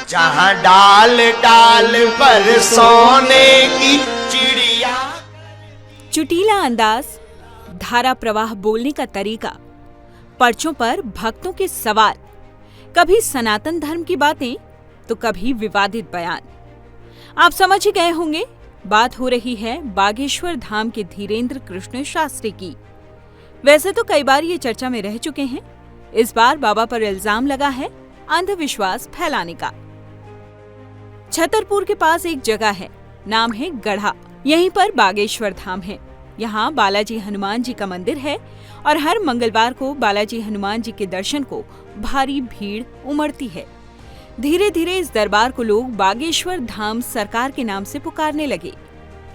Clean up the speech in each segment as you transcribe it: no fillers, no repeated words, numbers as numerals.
जहाँ डाल डाल पर सोने की चिड़िया। चुटीला अंदाज, धारा प्रवाह बोलने का तरीका, पर्चों पर भक्तों के सवाल, कभी सनातन धर्म की बातें तो कभी विवादित बयान। आप समझ ही गए होंगे, बात हो रही है बागेश्वर धाम के धीरेन्द्र कृष्ण शास्त्री की। वैसे तो कई बार ये चर्चा में रह चुके हैं, इस बार बाबा पर इल्जाम लगा है अंधविश्वास फैलाने का। छतरपुर के पास एक जगह है, नाम है गढ़ा। यहीं पर बागेश्वर धाम है। यहाँ बालाजी हनुमान जी का मंदिर है और हर मंगलवार को बालाजी हनुमान जी के दर्शन को भारी भीड़ उमड़ती है। धीरे धीरे इस दरबार को लोग बागेश्वर धाम सरकार के नाम से पुकारने लगे।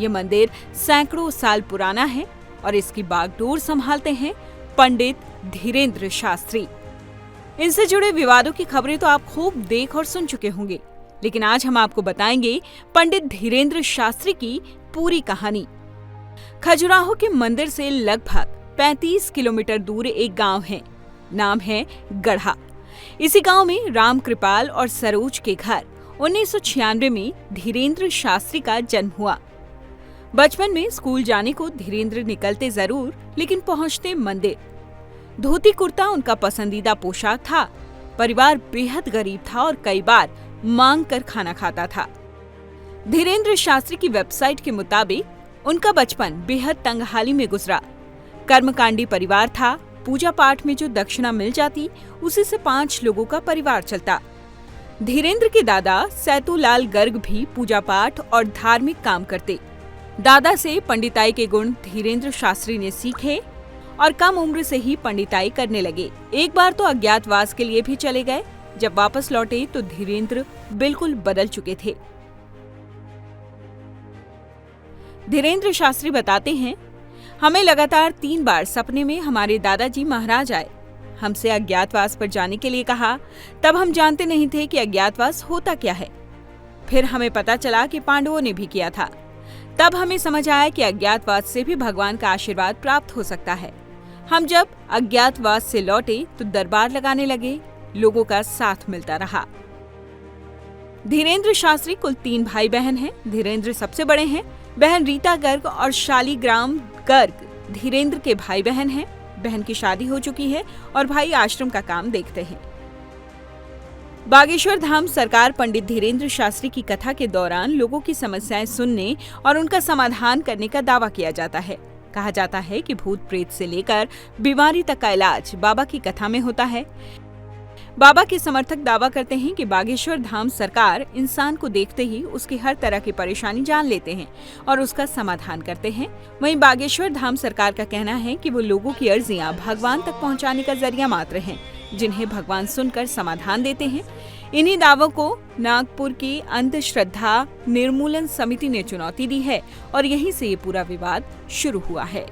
ये मंदिर सैकड़ों साल पुराना है और इसकी बागडोर संभालते हैं पंडित धीरेन्द्र शास्त्री। इनसे जुड़े विवादों की खबरें तो आप खूब देख और सुन चुके होंगे, लेकिन आज हम आपको बताएंगे पंडित धीरेन्द्र शास्त्री की पूरी कहानी। खजुराहो के मंदिर से लगभग 35 किलोमीटर दूर एक गांव है, नाम है गढ़ा। इसी गांव में राम कृपाल और सरोज के घर 1996 में धीरेन्द्र शास्त्री का जन्म हुआ। बचपन में स्कूल जाने को धीरेन्द्र निकलते जरूर, लेकिन पहुंचते मंदिर। धोती कुर्ता उनका पसंदीदा पोशाक था। परिवार बेहद गरीब था और कई बार मांग कर खाना खाता था। धीरेन्द्र शास्त्री की वेबसाइट के मुताबिक उनका बचपन बेहद तंगहाली में गुजरा। कर्मकांडी परिवार था। पूजा पाठ में जो दक्षिणा मिल जाती, उसी से 5 लोगों का परिवार चलता। धीरेन्द्र के दादा सैतूलाल गर्ग भी पूजा पाठ और धार्मिक काम करते। दादा से पंडिताई के गुण धीरेन्द्र शास्त्री ने सीखे और कम उम्र से ही पंडिताई करने लगे। एक बार तो अज्ञातवास के लिए भी चले गए। जब वापस लौटे तो धीरेन्द्र बिल्कुल बदल चुके थे। धीरेन्द्र शास्त्री बताते हैं, हमें लगातार 3 बार सपने में हमारे दादाजी महाराज आए। हमसे अज्ञातवास पर जाने के लिए कहा। तब हम जानते नहीं थे कि अज्ञातवास होता क्या है। फिर हमें पता चला कि पांडवों ने भी किया था। तब हमें समझ आया कि अज्ञातवास से भी भगवान का आशीर्वाद प्राप्त हो सकता है। हम जब अज्ञातवास से लौटे तो दरबार लगाने लगे। लोगों का साथ मिलता रहा। धीरेन्द्र शास्त्री कुल 3 भाई बहन हैं। धीरेन्द्र सबसे बड़े हैं। बहन रीता गर्ग और शालीग्राम गर्ग धीरेन्द्र के भाई बहन हैं। बहन की शादी हो चुकी है और भाई आश्रम का काम देखते हैं। बागेश्वर धाम सरकार पंडित धीरेन्द्र शास्त्री की कथा के दौरान लोगों की समस्याएं सुनने और उनका समाधान करने का दावा किया जाता है। कहा जाता है कि भूत प्रेत से लेकर बीमारी तक का इलाज बाबा की कथा में होता है। बाबा के समर्थक दावा करते हैं कि बागेश्वर धाम सरकार इंसान को देखते ही उसकी हर तरह की परेशानी जान लेते हैं और उसका समाधान करते हैं। वहीं बागेश्वर धाम सरकार का कहना है कि वो लोगों की अर्जियां भगवान तक पहुंचाने का जरिया मात्र हैं, जिन्हें भगवान सुनकर समाधान देते हैं। इन्हीं दावों को नागपुर की अंधश्रद्धा निर्मूलन समिति ने चुनौती दी है और यहीं से ये पूरा विवाद शुरू हुआ है।